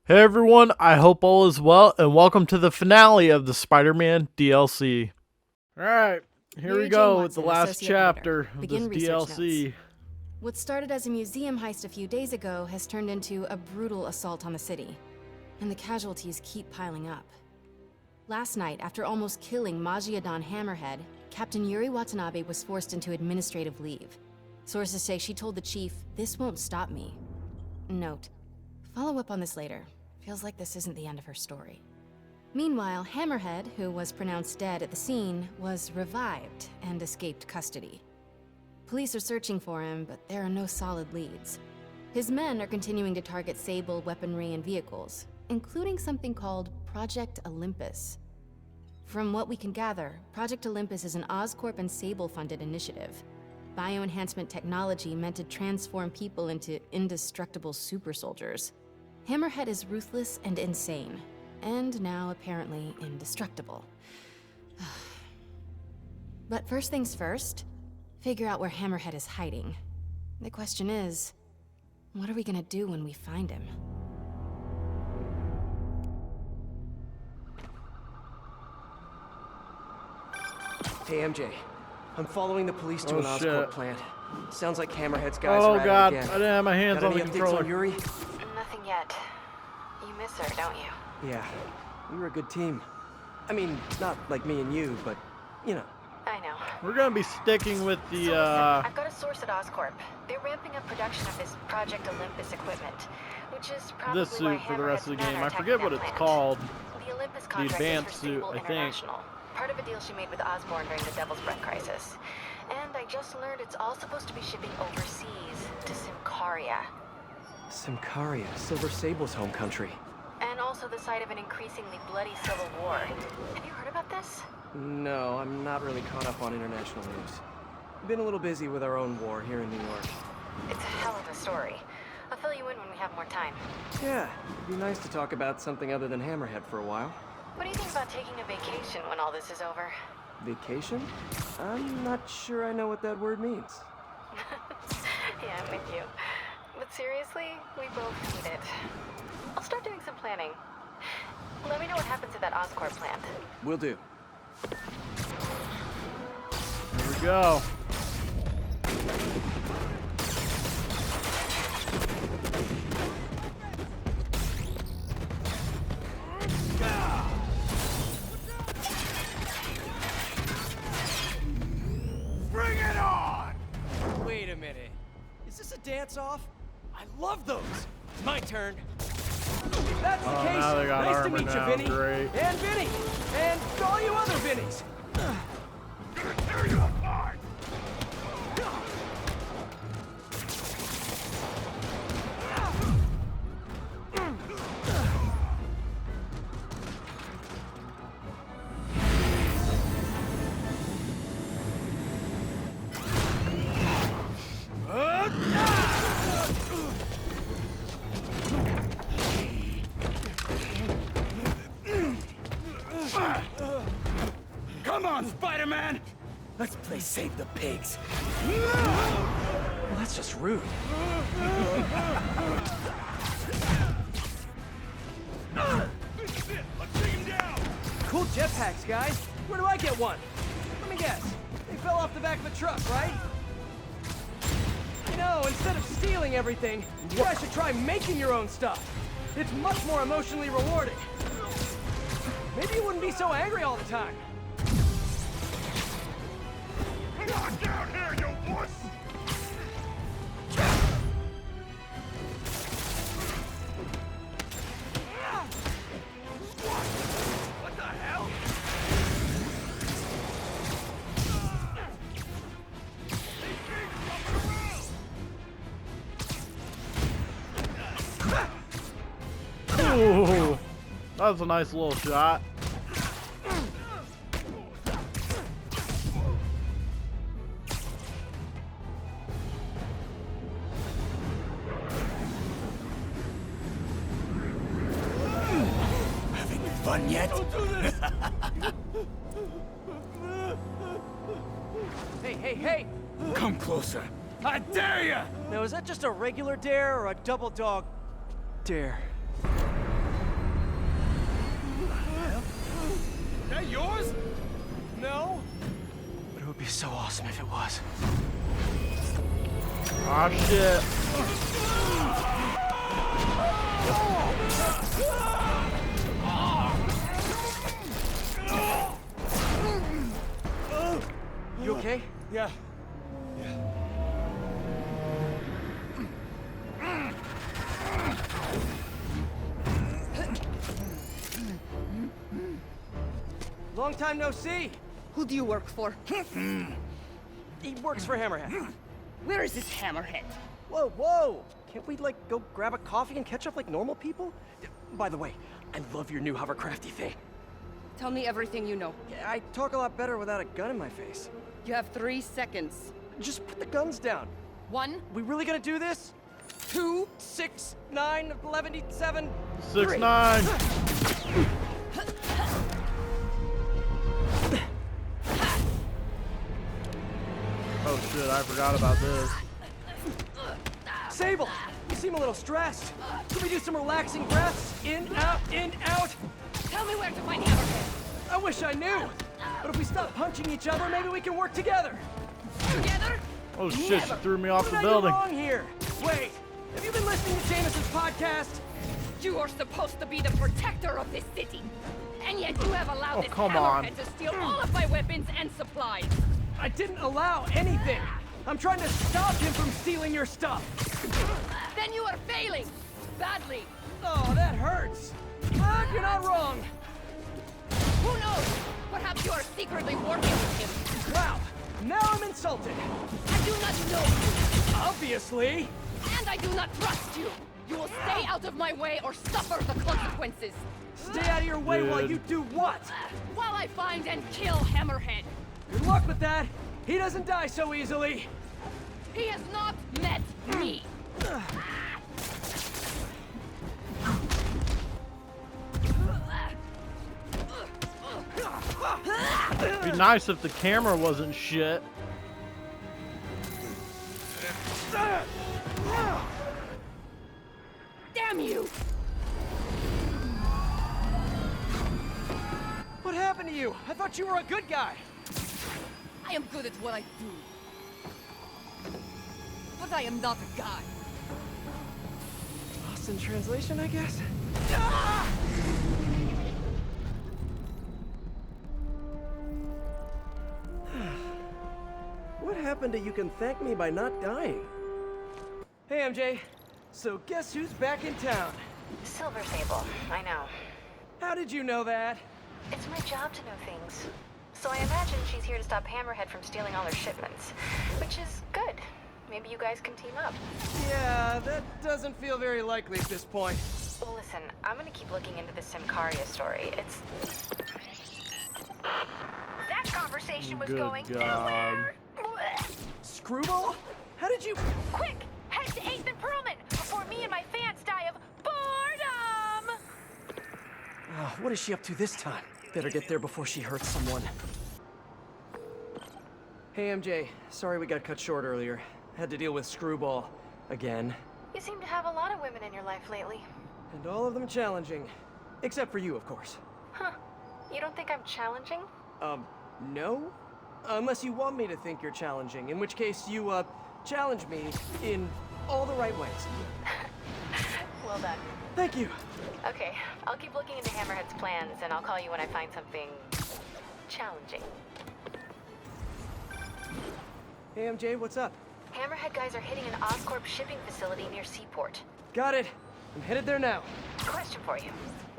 Hey everyone, I hope all is well, and welcome to the finale of the Spider-Man DLC. Alright, here Mary we Jane go with the Watson, last Associate Editor. chapter of this Begin research DLC. notes. What started as a museum heist a few days ago has turned into a brutal assault on the city, and the casualties keep piling up. Last night, after almost killing Majidon Hammerhead, Captain Yuri Watanabe was forced into administrative leave. Sources say she told the chief, "This won't stop me." Note, follow up on this later. Feels like this isn't the end of her story. Meanwhile, Hammerhead, who was pronounced dead at the scene, was revived and escaped custody. Police are searching for him, but there are no solid leads. His men are continuing to target Sable weaponry and vehicles, including something called Project Olympus. From what we can gather, Project Olympus is an Oscorp and Sable-funded initiative. Bioenhancement technology meant to transform people into indestructible super soldiers. Hammerhead is ruthless and insane, and now apparently indestructible. But first things first, figure out where Hammerhead is hiding. The question is, what are we gonna do when we find him? Hey MJ, I'm following the police to an Oh, Oscorp shit. plant. Sounds like Hammerhead's guys Oh are at god, it I again. didn't have my hands Got on any the updates controller. on Yuri? Nothing yet. You miss her, don't you? Yeah, we were a good team. I mean, not like me and you, but you know. I know. We're gonna be sticking with the, So listen, I've got a source at Oscorp. They're ramping up production of this Project Olympus equipment, which is probably this suit for the rest of the game. I forget what it's called. The Olympus contract advanced is for suit, Sable I think. International, part of a deal she made with Osborn during the Devil's Breath crisis. And I just learned it's all supposed to be shipping overseas to Symkaria, Symkaria, Silver Sable's home country. and also the site of an increasingly bloody civil war. Have you heard about this? No, I'm not really caught up on international news. Been a little busy with our own war here in New York. It's a hell of a story. I'll fill you in when we have more time. Yeah, it'd be nice to talk about something other than Hammerhead for a while. What do you think about taking a vacation when all this is over? Vacation? I'm not sure I know what that word means. Yeah, I'm with you. But seriously, we both need it. I'll start doing some planning. Let me know what happens at that Oscorp plant. Will do. Here we go. Bring it on! Wait a minute. Is this a dance-off? I love those. It's my turn. If that's the Oh, case, now they got nice to armor meet now, you, Vinny. great. And Vinny. And all you other Vinnies. Gonna tear you apart! Come on, Spider-Man! Let's play Save the Pigs. Well, that's just rude. This is it! Let's take him down! Cool jetpacks, guys. Where do I get one? Let me guess. They fell off the back of a truck, right? You know, instead of stealing everything, you guys should try making your own stuff. It's much more emotionally rewarding. Maybe you wouldn't be so angry all the time. Come on down here, you wuss! What the hell? Ooh, that was a nice little shot. Having fun yet? Don't do this! Hey! Come closer. I dare you! Now, is that just a regular dare or a double dog dare? it was. Ah, shit. You okay? Yeah. Long time no see. Who do you work for? He works for Hammerhead. Where is this hammerhead? Whoa, whoa! Can't we, like, go grab a coffee and catch up like normal people? By the way, I love your new hovercrafty thing. Tell me everything you know. Yeah, I talk a lot better without a gun in my face. You have 3 seconds. Just put the guns down. 1, We really gonna do this? 2, 6, 9, 11, 7, 6'9". Oh shit, I forgot about this. Sable, you seem a little stressed. Can we do some relaxing breaths? In, out, in, out. Tell me where to find hammerhead. I wish I knew. But if we stop punching each other, maybe we can work together. Together? Oh shit, she threw me off What the did I do building. wrong here? Wait, have you been listening to Jameson's podcast? You are supposed to be the protector of this city. And yet you have allowed Oh, this come on. hammerhead to steal all of my weapons and supplies. I didn't allow anything. I'm trying to stop him from stealing your stuff. Then you are failing. Badly. Oh, that hurts. But you're not wrong. Who knows? Perhaps you are secretly working with him. Wow, now I'm insulted. I do not know you. Obviously. And I do not trust you. You will stay out of my way or suffer the consequences. Stay out of your way while Dude. you do what? While I find and kill Hammerhead. Good luck with that. He doesn't die so easily. He has not met me. It'd be nice if the camera wasn't shit. Damn you! What happened to you? I thought you were a good guy. I am good at what I do. But I am not a guy. Lost in translation, I guess? What happened to you can thank me by not dying? Hey, MJ. So guess who's back in town? Silver Sable, I know. How did you know that? It's my job to know things. So I imagine she's here to stop Hammerhead from stealing all her shipments. Which is good. Maybe you guys can team up. Yeah, that doesn't feel very likely at this point. Well, listen, I'm gonna keep looking into the Simcaria story. It's... That conversation was Good going God. nowhere! Blech. Screwball? How did you... Quick! Head to 8th and Perlman before me and my fans die of boredom! Oh, what is she up to this time? Better get there before she hurts someone. Hey, MJ. Sorry we got cut short earlier. Had to deal with Screwball. Again. You seem to have a lot of women in your life lately. And all of them challenging. Except for you, of course. Huh. You don't think I'm challenging? No? Unless you want me to think you're challenging, in which case you, challenge me in all the right ways. Well done. Thank you. Okay, I'll keep looking into Hammerhead's plans, and I'll call you when I find something... challenging. Hey, MJ, what's up? Hammerhead guys are hitting an Oscorp shipping facility near Seaport. Got it. I'm headed there now. Question for you.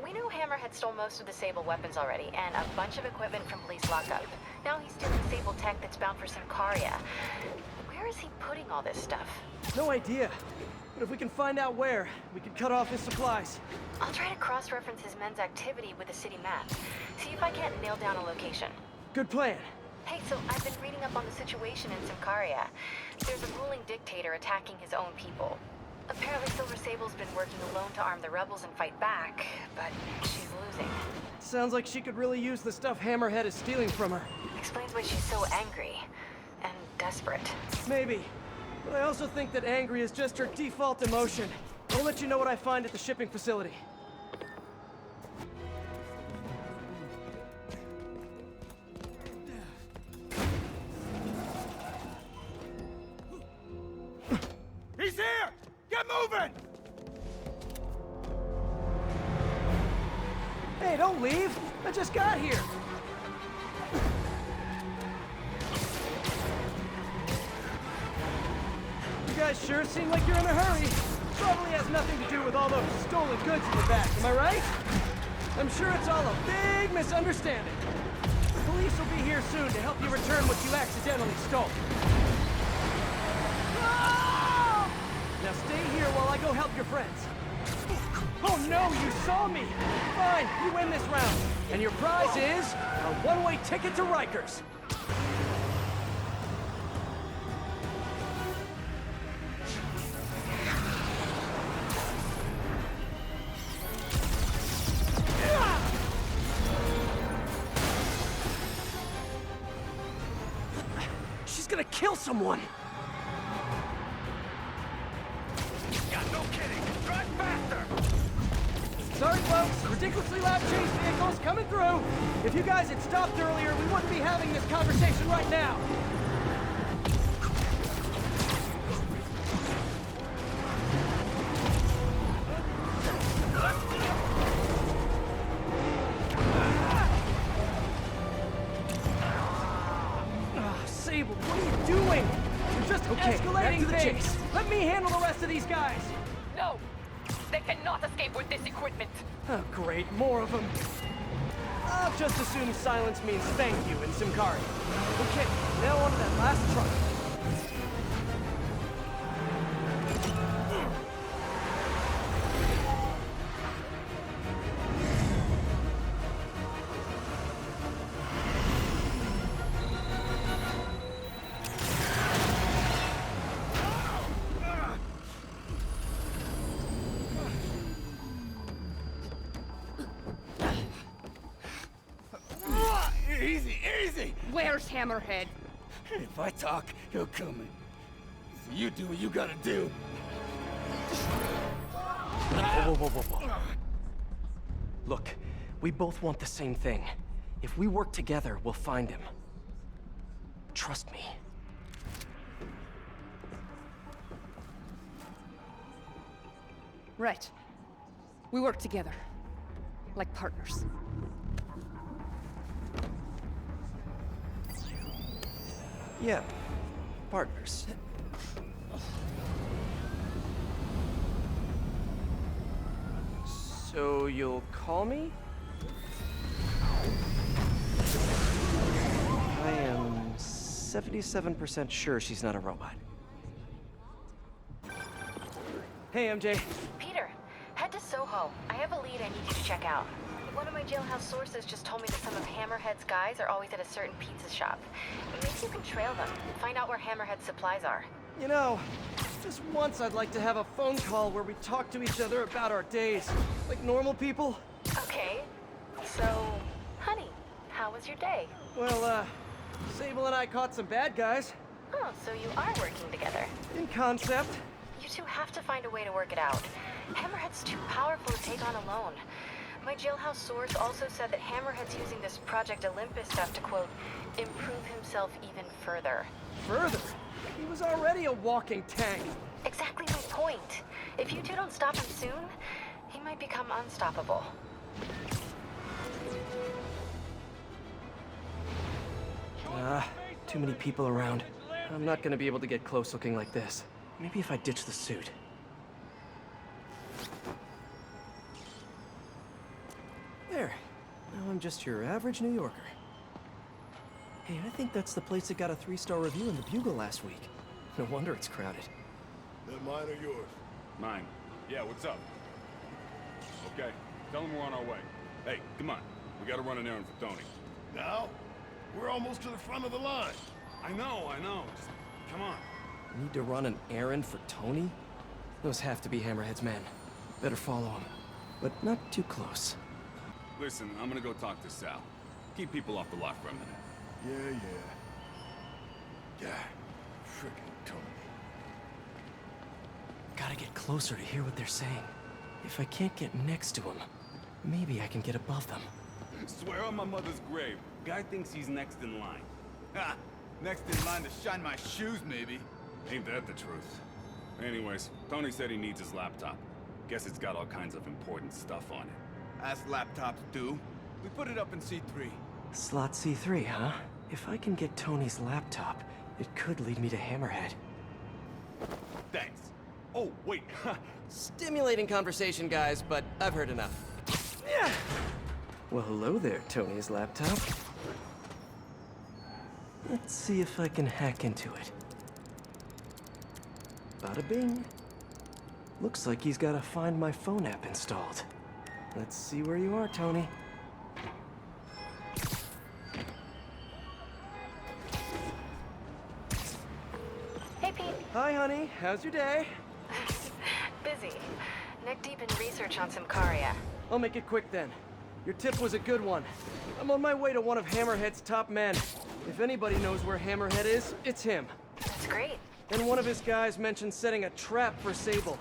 We know Hammerhead stole most of the Sable weapons already, and a bunch of equipment from police lockup. Now he's stealing Sable tech that's bound for Simcaria. Where is he putting all this stuff? No idea. But if we can find out where, we can cut off his supplies. I'll try to cross-reference his men's activity with the city map. See if I can't nail down a location. Good plan. Hey, so I've been reading up on the situation in Simcaria. There's a ruling dictator attacking his own people. Apparently Silver Sable's been working alone to arm the rebels and fight back, but she's losing. Sounds like she could really use the stuff Hammerhead is stealing from her. Explains why she's so angry and desperate. Maybe. But I also think that angry is just her default emotion. I'll let you know what I find at the shipping facility. moving! Hey, don't leave! I just got here! You guys sure seem like you're in a hurry. Probably has nothing to do with all those stolen goods in the back, am I right? I'm sure it's all a big misunderstanding. The police will be here soon to help you return what you accidentally stole. Ah! Now stay here while I go help your friends. Oh no, you saw me! Fine, you win this round. And your prize is a one-way ticket to Rikers. She's gonna kill someone! Yeah, no kidding! Drive faster! Sorry, folks. Ridiculously loud chase vehicles coming through. If you guys had stopped earlier, we wouldn't be having this conversation right now. Sable, what are you doing? You're just escalating things. Let me handle the rest of these guys. No! They cannot escape with this equipment! Oh, great, more of them. I'll just assume silence means thank you in Simkari. Okay, now on to that last truck. Easy, easy! Where's Hammerhead? If I talk, he'll kill me. So you do what you gotta do. Whoa. Look, we both want the same thing. If we work together, we'll find him. Trust me. Right. We work together. Like partners. Yeah, partners. So you'll call me? I am 77% sure she's not a robot. Hey, MJ. Peter, head to Soho. I have a lead I need you to check out. One of my jailhouse sources just told me that some of Hammerhead's guys are always at a certain pizza shop. Maybe you can trail them, find out where Hammerhead's supplies are. You know, just once I'd like to have a phone call where we talk to each other about our days, like normal people. Okay, so, honey, how was your day? Well, Sable and I caught some bad guys. Oh, so you are working together. In concept. You two have to find a way to work it out. Hammerhead's too powerful to take on alone. My jailhouse source also said that Hammerhead's using this Project Olympus stuff to, quote, improve himself even further. Further, he was already a walking tank. Exactly my point. If you two don't stop him soon, he might become unstoppable. Too many people around. I'm not gonna be able to get close looking like this. Maybe if I ditch the suit. There. Now I'm just your average New Yorker. Hey, I think that's the place that got a 3-star review in the Bugle last week. No wonder it's crowded. That mine or yours? Mine. Yeah, what's up? Okay, tell him we're on our way. Hey, come on. We gotta run an errand for Tony. Now? We're almost to the front of the line. I know. Just come on. Need to run an errand for Tony? Those have to be Hammerhead's men. Better follow him. But not too close. Listen, I'm gonna go talk to Sal. Keep people off the lot for a minute. Yeah. Frickin' Tony. Gotta get closer to hear what they're saying. If I can't get next to him, maybe I can get above them. Swear on my mother's grave. Guy thinks he's next in line. Ha! Next in line to shine my shoes, maybe. Ain't that the truth? Anyways, Tony said he needs his laptop. Guess it's got all kinds of important stuff on it. As laptops do. We put it up in C3. Slot C3, huh? If I can get Tony's laptop, it could lead me to Hammerhead. Thanks. Oh, wait. Stimulating conversation, guys, but I've heard enough. Yeah. Well, hello there, Tony's laptop. Let's see if I can hack into it. Bada bing. Looks like he's got a Find My Phone app installed. Let's see where you are, Tony. Hey, Pete. Hi, honey. How's your day? Busy. Neck deep in research on Symkaria. I'll make it quick then. Your tip was a good one. I'm on my way to one of Hammerhead's top men. If anybody knows where Hammerhead is, it's him. That's great. And one of his guys mentioned setting a trap for Sable.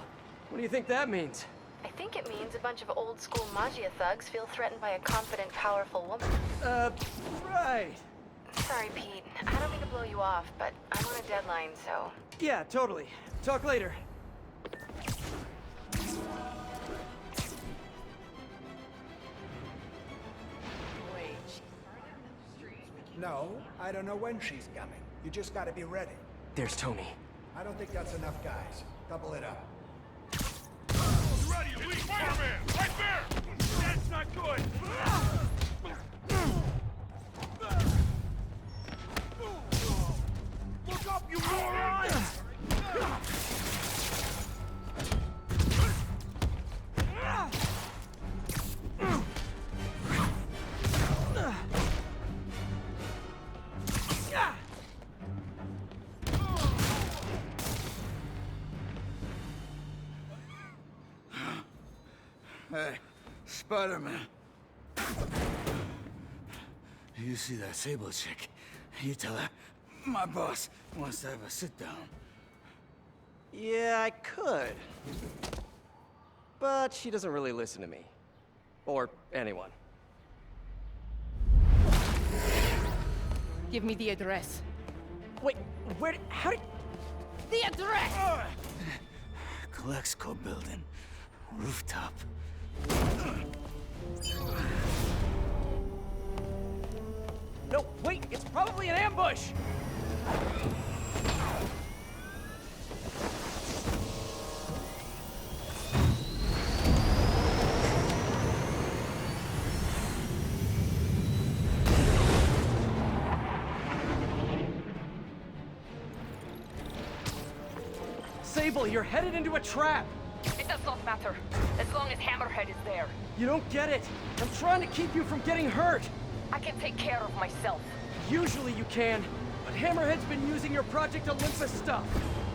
What do you think that means? I think it means a bunch of old-school Magia thugs feel threatened by a confident, powerful woman. Right. Sorry, Pete. I don't mean to blow you off, but I'm on a deadline, so... Yeah, totally. Talk later. No, I don't know when she's coming. You just gotta be ready. There's Tony. I don't think that's enough, guys. Double it up. Ready, elite fireman! Right there! That's not good! Look up, you morons! Hey, Spider-Man. You see that Sable chick? You tell her my boss wants to have a sit-down. Yeah, I could. But she doesn't really listen to me. Or anyone. Give me the address. Wait, how did... The address! Colexco building. Rooftop. No, wait, it's probably an ambush! Sable, you're headed into a trap! It does not matter, as long as Hammerhead is there. You don't get it. I'm trying to keep you from getting hurt. I can take care of myself. Usually you can, but Hammerhead's been using your Project Olympus stuff.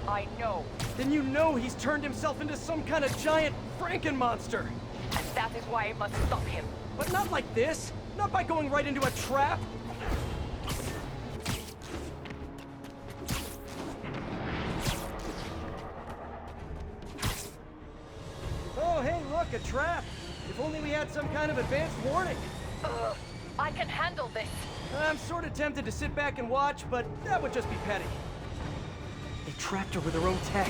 I know. Then you know he's turned himself into some kind of giant Franken-monster. And that is why I must stop him. But not like this. Not by going right into a trap. Oh, hey, look, a trap. If only we had some kind of advanced warning. I can handle this. I'm sort of tempted to sit back and watch, but that would just be petty. They trapped her with her own tech.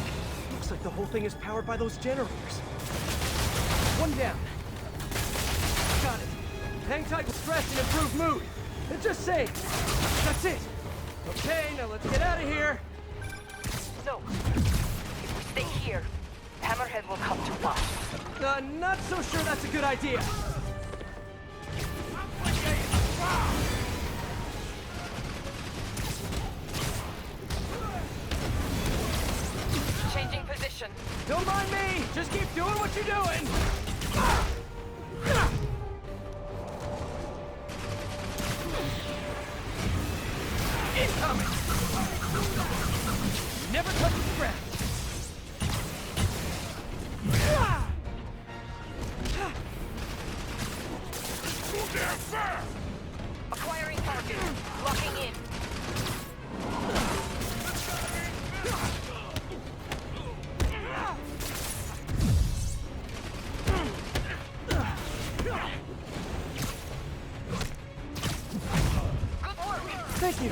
Looks like the whole thing is powered by those generators. One down. Got it. Hang tight with stress and improve mood. And just say, that's it. Okay, now let's get out of here. No. If we stay here, Hammerhead will come to us. Not so sure that's a good idea. Changing position. Don't mind me. Just keep doing what you're doing. Incoming. Never touch the ground. Acquiring target. Locking in. Good work. Thank you.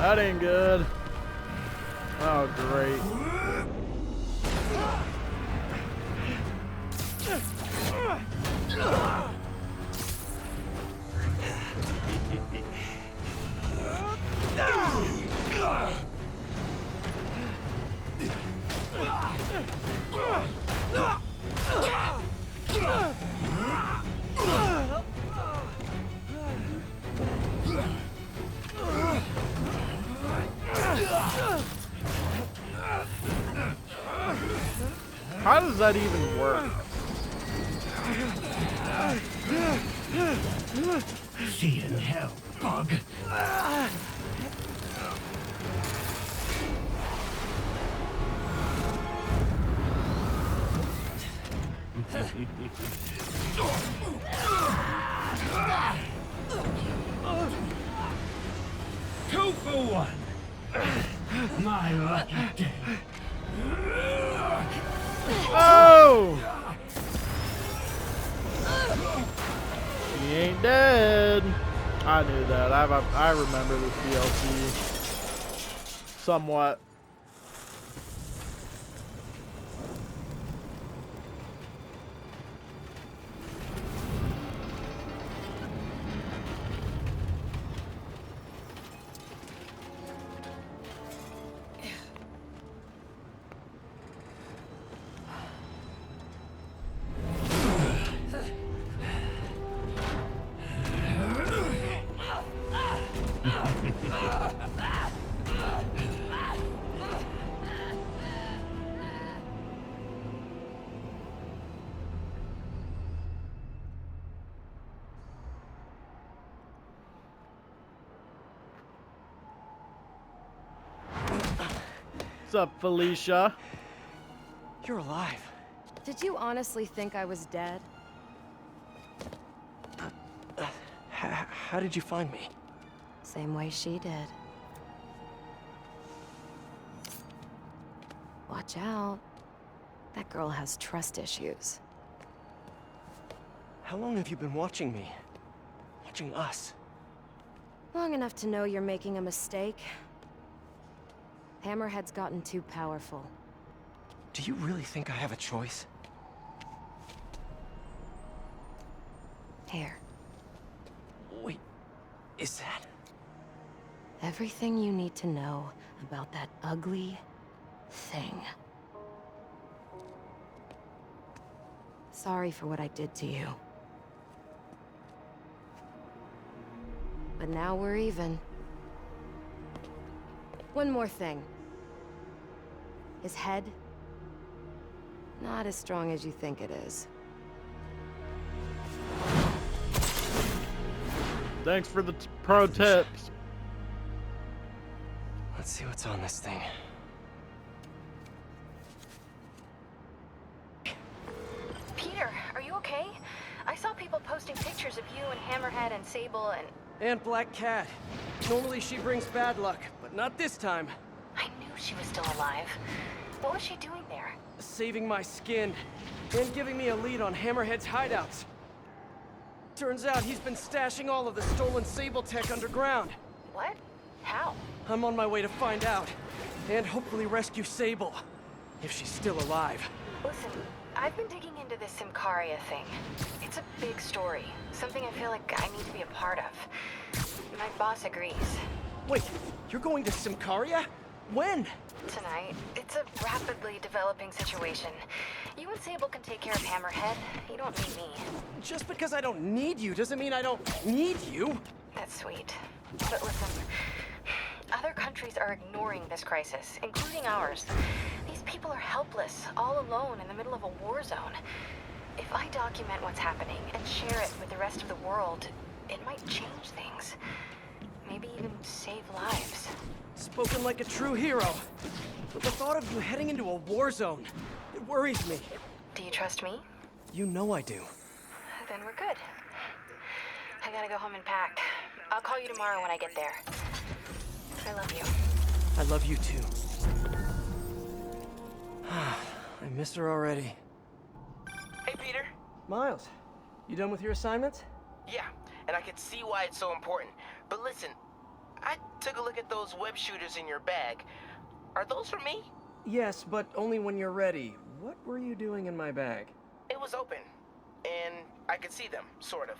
That ain't good. Oh, great. How does that even work? See you in hell, bug. Two for one. My lucky day. Oh! He ain't dead. I knew that. I remember this DLC somewhat. What's up, Felicia? You're alive. Did you honestly think I was dead? How did you find me? Same way she did. Watch out. That girl has trust issues. How long have you been watching me? Watching us? Long enough to know you're making a mistake. Hammerhead's gotten too powerful. Do you really think I have a choice? Here. Wait, is that... Everything you need to know about that ugly thing. Sorry for what I did to you. But now we're even. One more thing. His head, not as strong as you think it is. Thanks for the pro tips. Let's see what's on this thing. Peter, are you okay? I saw people posting pictures of you and Hammerhead and Sable and... And Black Cat. Normally she brings bad luck, but not this time. I knew she was still alive. What was she doing there? Saving my skin, and giving me a lead on Hammerhead's hideouts. Turns out he's been stashing all of the stolen Sable tech underground. What? How? I'm on my way to find out, and hopefully rescue Sable, if she's still alive. Listen, I've been digging into this Symkaria thing. It's a big story, something I feel like I need to be a part of. My boss agrees. Wait, you're going to Symkaria? When? Tonight. It's a rapidly developing situation. You and Sable can take care of Hammerhead. You don't need me. Just because I don't need you doesn't mean I don't need you. That's sweet. But listen, other countries are ignoring this crisis, including ours. These people are helpless, all alone in the middle of a war zone. If I document what's happening and share it with the rest of the world, it might change things. Maybe even save lives. Spoken like a true hero. But the thought of you heading into a war zone, it worries me. Do you trust me? You know I do. Then we're good. I gotta go home and pack. I'll call you tomorrow when I get there. I love you. I love you too. I miss her already. Hey, Peter. Miles, you done with your assignments? Yeah, and I can see why it's so important. But listen, I took a look at those web shooters in your bag. Are those for me? Yes, but only when you're ready. What were you doing in my bag? It was open, and I could see them, sort of.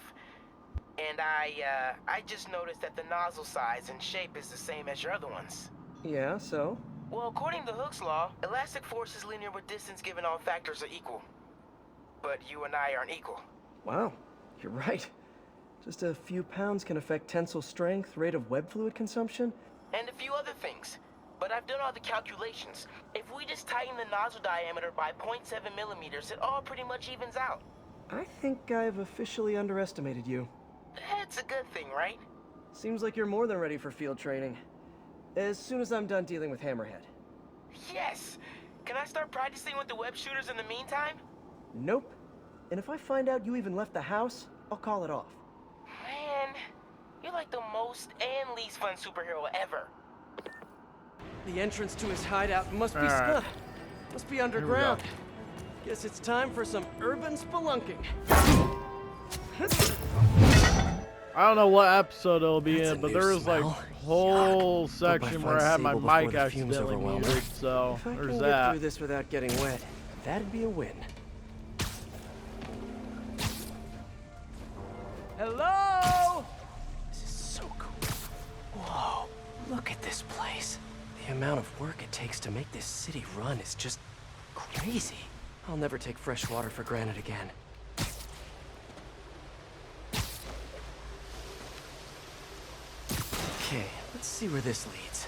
And I just noticed that the nozzle size and shape is the same as your other ones. Yeah, so? Well, according to Hooke's law, elastic force is linear with distance given all factors are equal. But you and I aren't equal. Wow, you're right. Just a few pounds can affect tensile strength, rate of web fluid consumption. And a few other things. But I've done all the calculations. If we just tighten the nozzle diameter by 0.7 millimeters, it all pretty much evens out. I think I've officially underestimated you. That's a good thing, right? Seems like you're more than ready for field training. As soon as I'm done dealing with Hammerhead. Yes! Can I start practicing with the web shooters in the meantime? Nope. And if I find out you even left the house, I'll call it off. Man, you're like the most and least fun superhero ever. The entrance to his hideout must be Alright. must be underground. Guess it's time for some urban spelunking. I don't know what episode it'll be That's in, a but new there was like smell. whole Yuck. section Hope I where I had find my Sable before mic the fumes accidentally overwhelm her. muted, so If I there's can get that. through this without getting wet, that'd be a win. Hello? This is so cool. Whoa, look at this place. The amount of work it takes to make this city run is just crazy. I'll never take fresh water for granted again. Okay, let's see where this leads.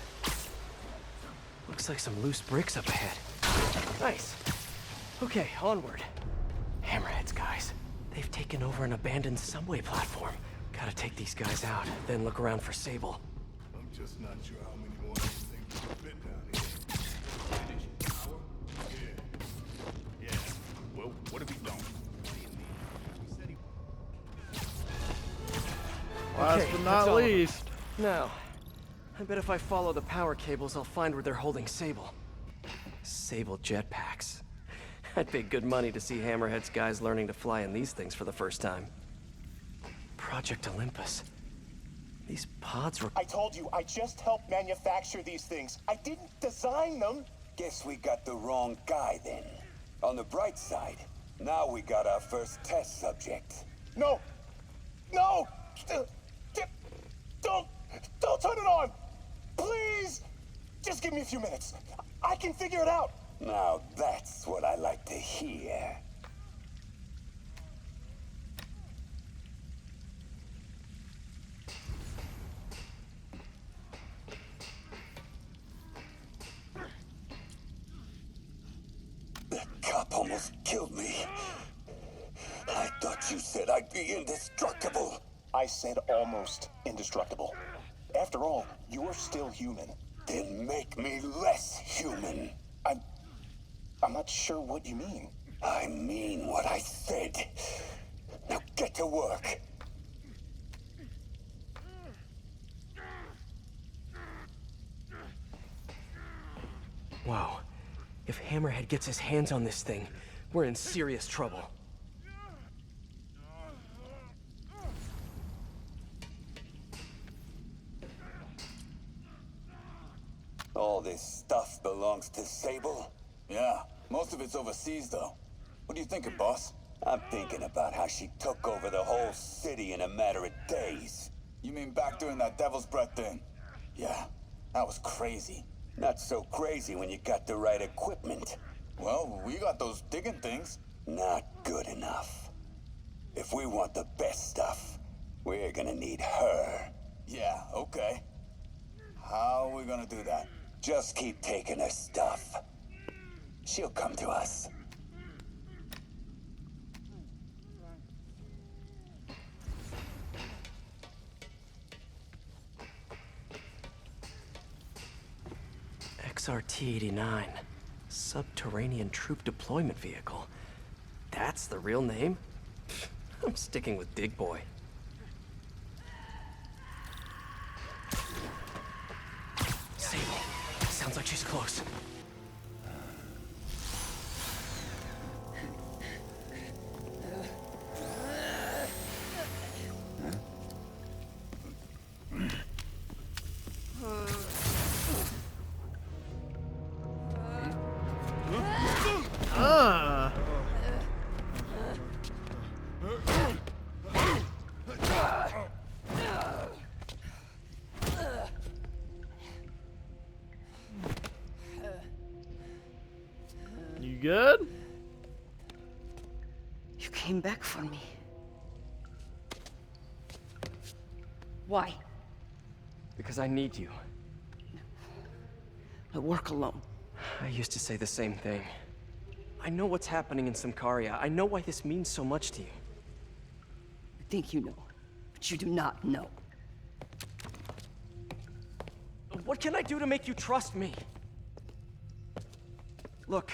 Looks like some loose bricks up ahead. Nice. Okay, onward. Hammerheads, guys. They've taken over an abandoned subway platform. Gotta take these guys out, then look around for Sable. I'm just not sure how many more of these things will fit down here. Finish power? Yeah. Yeah. Well, what if he don't? Last Okay, but that's not all of them. least. Now, I bet if I follow the power cables, I'll find where they're holding Sable. Sable jetpacks. I'd pay good money to see Hammerhead's guys learning to fly in these things for the first time. Project Olympus. These pods were... I told you, I just helped manufacture these things. I didn't design them. Guess we got the wrong guy then. On the bright side, now we got our first test subject. No! No! Don't turn it on! Please! Just give me a few minutes. I can figure it out. Now that's what I like to hear. That cop almost killed me. I thought you said I'd be indestructible. I said almost indestructible. After all, you're still human. Then make me less human. I'm not sure what you mean. I mean what I said. Now get to work. Wow. If Hammerhead gets his hands on this thing, we're in serious trouble. All this stuff belongs to Sable? Yeah, most of it's overseas though. What are you thinking, boss? I'm thinking about how she took over the whole city in a matter of days. You mean back during that Devil's Breath thing? Yeah, that was crazy. Not so crazy when you got the right equipment. Well, we got those digging things. Not good enough. If we want the best stuff, we're gonna need her. Yeah, okay. How are we gonna do that? Just keep taking her stuff. She'll come to us. XRT-89. Subterranean Troop Deployment Vehicle. That's the real name? I'm sticking with Dig Boy. Sable. Sounds like she's close. You good? You came back for me. Why? Because I need you. I work alone. I used to say the same thing. I know what's happening in Symkaria. I know why this means so much to you. You think you know, but you do not know. What can I do to make you trust me? Look,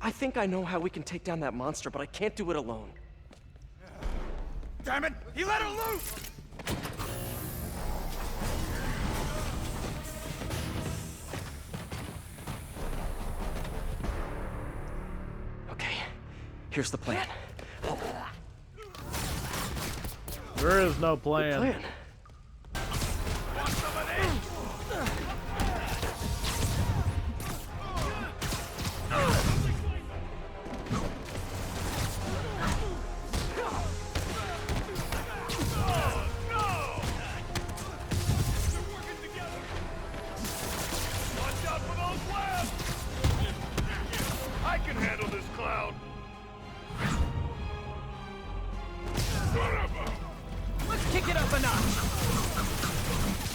I think I know how we can take down that monster, but I can't do it alone. Damn it! He let her loose! Okay, here's the plan. There is no plan. Plan? I can handle this clown. Let's kick it up a notch.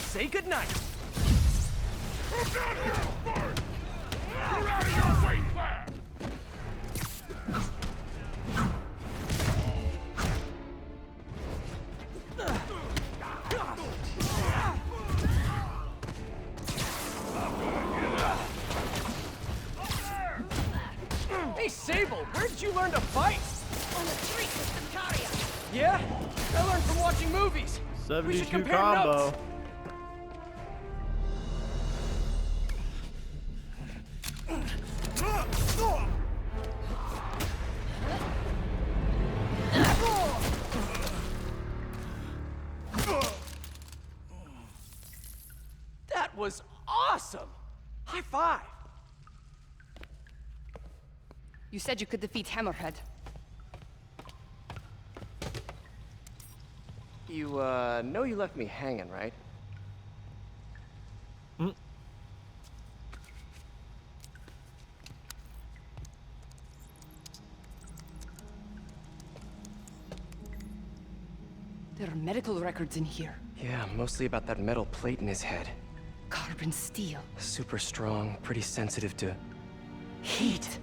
Say goodnight. Move down here, Bart! You're out of your weight class! Hey, Sable, where did you learn to fight? On the streets of Symkaria! Yeah? I learned from watching movies. We should 72 compare combo. notes. That was awesome! High five! You said you could defeat Hammerhead. You, know you left me hanging, right? There are medical records in here. Yeah, mostly about that metal plate in his head. Carbon steel. Super strong, pretty sensitive to Heat.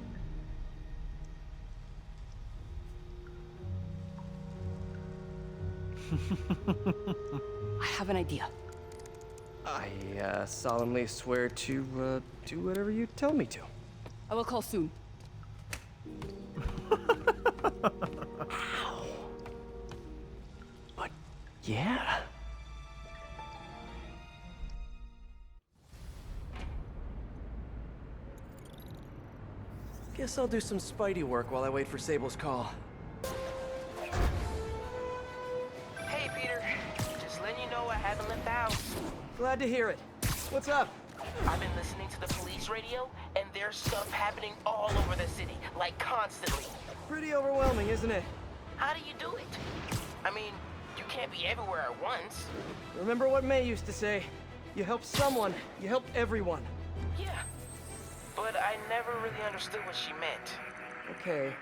I have an idea. I, solemnly swear to, do whatever you tell me to. I will call soon. But, yeah. Guess I'll do some Spidey work while I wait for Sable's call. Hey, Peter. Just letting you know I haven't left the house. Glad to hear it. What's up? I've been listening to the police radio, and there's stuff happening all over the city, like constantly. Pretty overwhelming, isn't it? How do you do it? I mean, you can't be everywhere at once. Remember what May used to say? You help someone, you help everyone. Yeah. But I never really understood what she meant. Okay.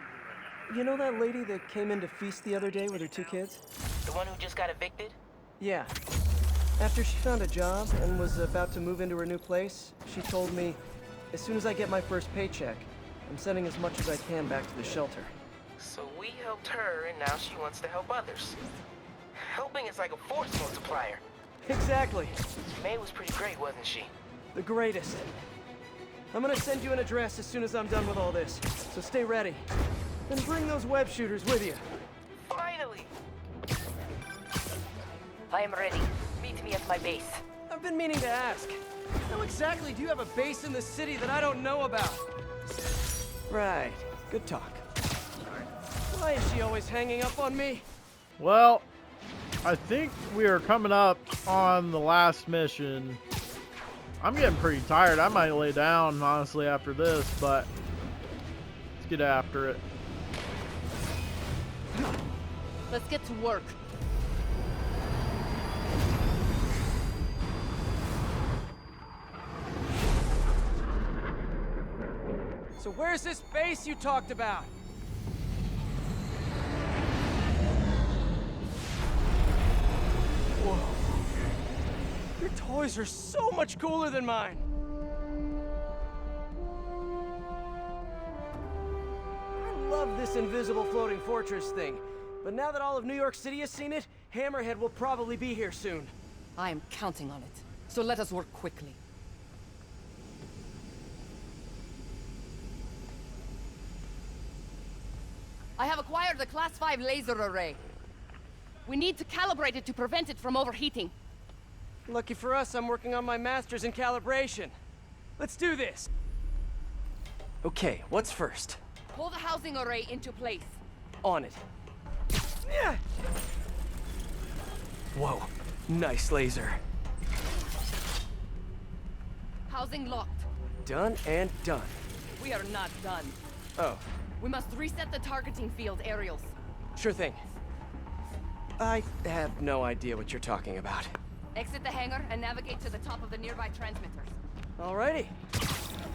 You know that lady that came in to feast the other day with her 2 kids? The one who just got evicted? Yeah. After she found a job and was about to move into her new place, she told me, as soon as I get my first paycheck, I'm sending as much as I can back to the shelter. So we helped her, and now she wants to help others. Helping is like a force multiplier. Exactly. May was pretty great, wasn't she? The greatest. I'm gonna send you an address as soon as I'm done with all this, so stay ready. And bring those web shooters with you. Finally! I am ready. Meet me at my base. I've been meaning to ask. How exactly do you have a base in the city that I don't know about? Right. Good talk. Why is she always hanging up on me? Well, I think we are coming up on the last mission. I'm getting pretty tired. I might lay down, honestly, after this, but let's get after it. Let's get to work. So where's this base you talked about? Whoa. Your toys are so much cooler than mine. I love this invisible floating fortress thing. But now that all of New York City has seen it, Hammerhead will probably be here soon. I am counting on it. So let us work quickly. I have acquired a Class 5 laser array. We need to calibrate it to prevent it from overheating. Lucky for us, I'm working on my master's in calibration. Let's do this. Okay, what's first? Pull the housing array into place. On it. Whoa, nice laser. Housing locked. Done and done. We are not done. Oh, We must reset the targeting field aerials. sure thing. I have no idea what you're talking about. Exit the hangar and navigate to the top of the nearby transmitters. Alrighty.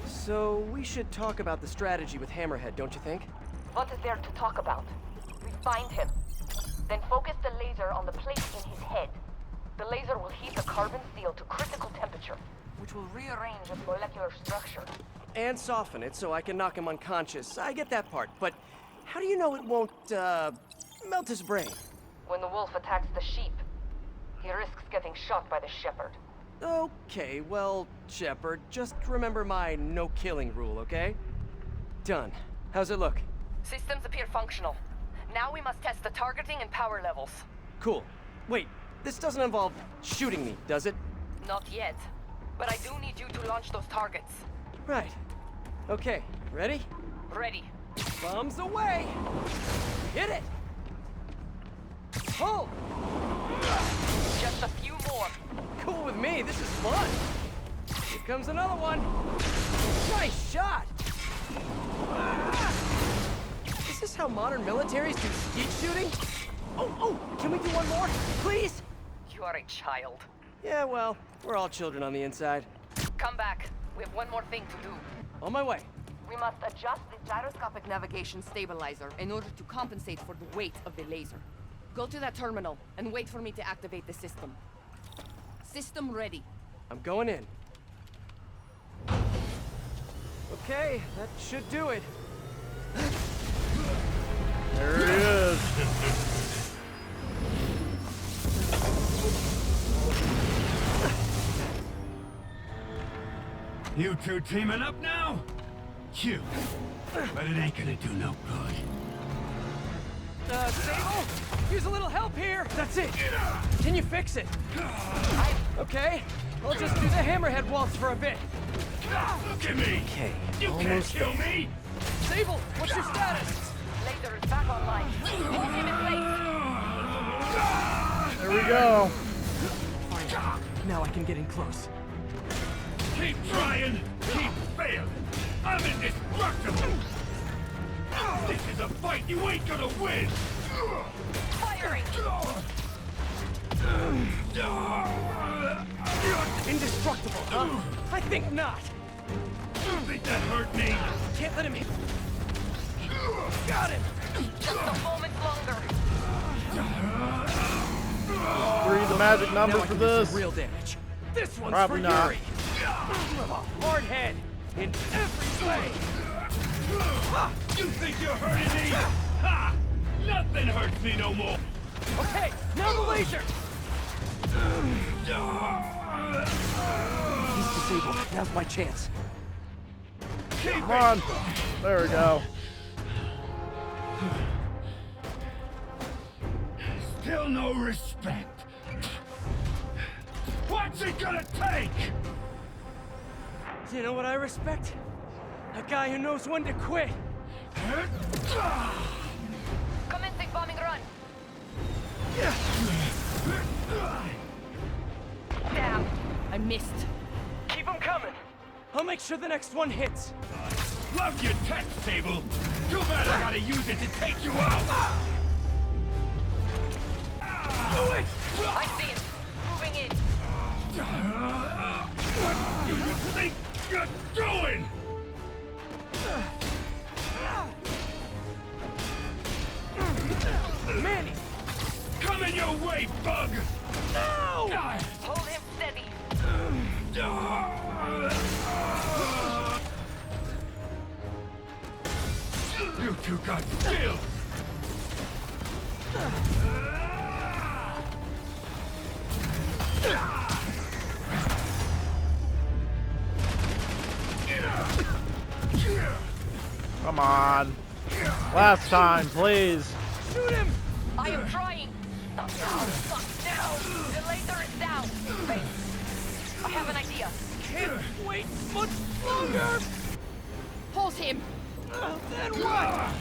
So we should talk about the strategy with Hammerhead, don't you think? What is there to talk about? We find him. Then focus the laser on the plate in his head. The laser will heat the carbon steel to critical temperature, which will rearrange its molecular structure. And soften it so I can knock him unconscious. I get that part, but how do you know it won't, melt his brain? When the wolf attacks the sheep, he risks getting shot by the shepherd. Okay, well, Shepard, just remember my no-killing rule, okay? Done. How's it look? Systems appear functional. Now we must test the targeting and power levels. Cool. Wait, this doesn't involve shooting me, does it? Not yet. But I do need you to launch those targets. Right. Okay, ready? Ready. Bombs away! Hit it! Pull! Just a few more. Cool with me, this is fun! Here comes another one! Nice shot! Is this how modern militaries do skeet shooting? Oh, can we do one more, please? You are a child. Yeah, well, we're all children on the inside. Come back. We have one more thing to do. On my way. We must adjust the Gyroscopic navigation stabilizer in order to compensate for the weight of the laser. Go to that terminal and wait for me to activate the system. System ready. I'm going in. Okay, that should do it. There he is. You two teaming up now? Cute. But it ain't gonna do no good. Sable? Here's a little help here! That's it! Can you fix it? Okay, I'll just do the hammerhead waltz for a bit. Look at me! Okay, You can't almost kill there. me! Sable, what's your status? Laser is back online. Hold him in place. There we go. Now I can get in close. Keep trying, keep failing. I'm indestructible. This is a fight you ain't gonna win. Firing! Indestructible, huh? I think not. You think that hurt me? Can't let him hit. Got him! Just a moment longer. 3 the magic number Now I for can do this. some real damage. This one's Probably for not. Yuri. You have a hard head in every way. You think you're hurting me? Ha! Nothing hurts me no more. Okay, now the laser. He's disabled. Now's my chance. Come on. There we go. Still no respect. What's it gonna take? You know what I respect? A guy who knows when to quit. Commencing bombing run. Damn. I missed. Keep him coming. I'll make sure the next one hits. Love your tech table. Too bad I gotta use it to take you out. I see him. Moving in. What do you think you're doing? too goddamn. Come on. Last time, please. Shoot him! I am trying. Oh, fuck, no! The laser is down. Wait, I have an idea. Can't wait much longer! Pulse him! Then what?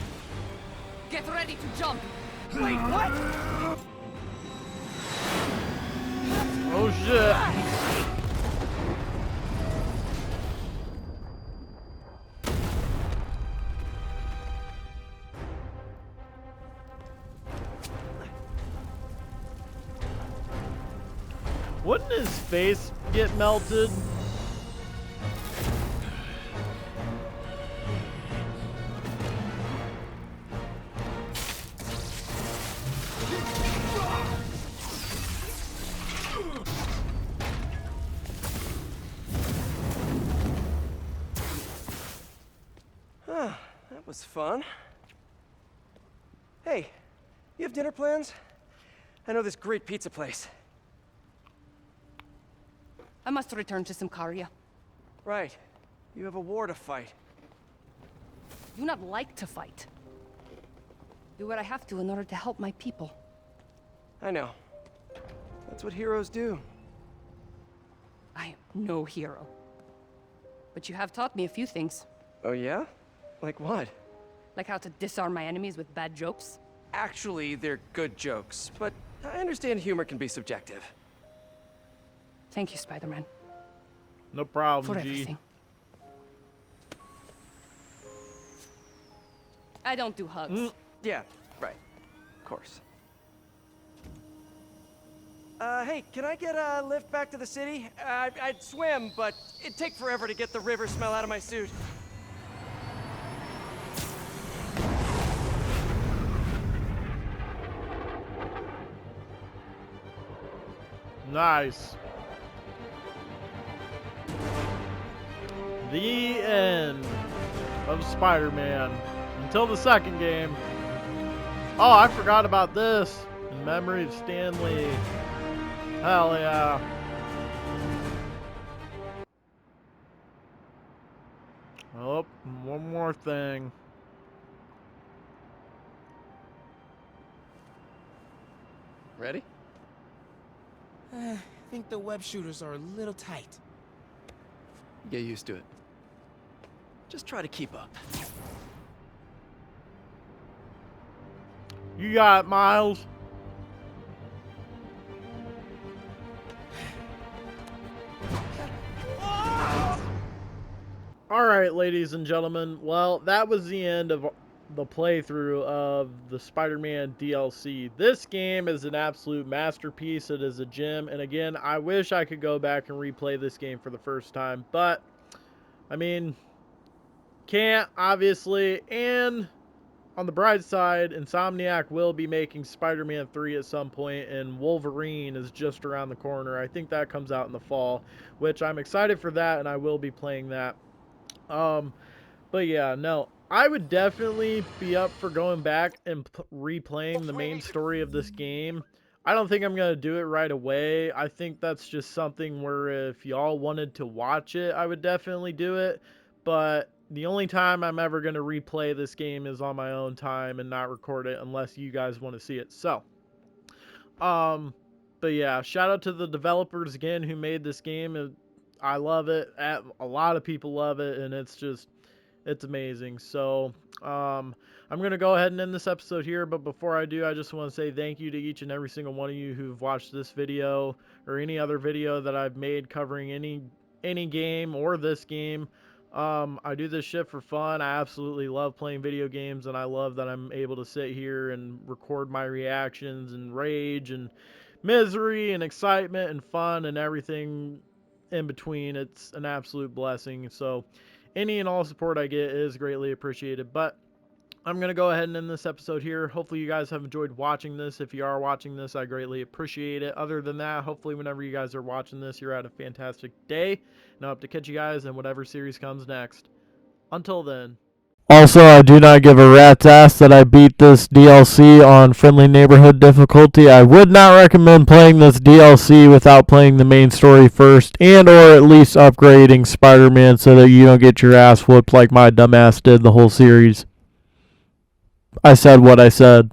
Get ready to jump! Wait, what? Oh shit. Wouldn't his face get melted? That was fun. Hey, you have dinner plans? I know this great pizza place. I must return to Symkaria. Right. You have a war to fight. Do not like to fight. Do what I have to in order to help my people. I know. That's what heroes do. I am no hero. But you have taught me a few things. Oh yeah? Like what? Like how to disarm my enemies with bad jokes. Actually, they're good jokes, but I understand humor can be subjective. Thank you, Spider-Man. No problem, For G. everything. I don't do hugs. Yeah, right. Of course. Hey, can I get a lift back to the city? I'd swim, but it'd take forever to get the river smell out of my suit. Nice. The end of Spider-Man. Until the second game. Oh, I forgot about this. In memory of Stan Lee. Hell yeah. Oh, one more thing. Ready? I think the web shooters are a little tight. Get used to it. Just try to keep up. You got it, Miles. Alright, ladies and gentlemen. Well, that was the end of the playthrough of the Spider-Man DLC. This game is an absolute masterpiece. It is a gem. And again, I wish I could go back and replay this game for the first time. But, I mean, can't, obviously. And on the bright side, Insomniac will be making Spider-Man 3 at some point, and Wolverine is just around the corner. I think that comes out in the fall, which I'm excited for that, and I will be playing that. But yeah, no, I would definitely be up for going back and replaying the main story of this game. I don't think I'm going to do it right away. I think that's just something where if y'all wanted to watch it, I would definitely do it. But the only time I'm ever going to replay this game is on my own time and not record it unless you guys want to see it. So, but yeah, shout out to the developers again who made this game. I love it. A lot of people love it, and it's amazing. So, I'm going to go ahead and end this episode here, but before I do, I just want to say thank you to each and every single one of you who've watched this video or any other video that I've made covering any game or this game. I do this shit for fun. I absolutely love playing video games, and I love that I'm able to sit here and record my reactions and rage and misery and excitement and fun and everything in between. It's an absolute blessing. So any and all support I get is greatly appreciated. But I'm going to go ahead and end this episode here. Hopefully you guys have enjoyed watching this. If you are watching this, I greatly appreciate it. Other than that, hopefully whenever you guys are watching this, you're at a fantastic day. And I hope to catch you guys in whatever series comes next. Until then. Also, I do not give a rat's ass that I beat this DLC on friendly neighborhood difficulty. I would not recommend playing this DLC without playing the main story first, and or at least upgrading Spider-Man so that you don't get your ass whooped like my dumbass did the whole series. I said what I said.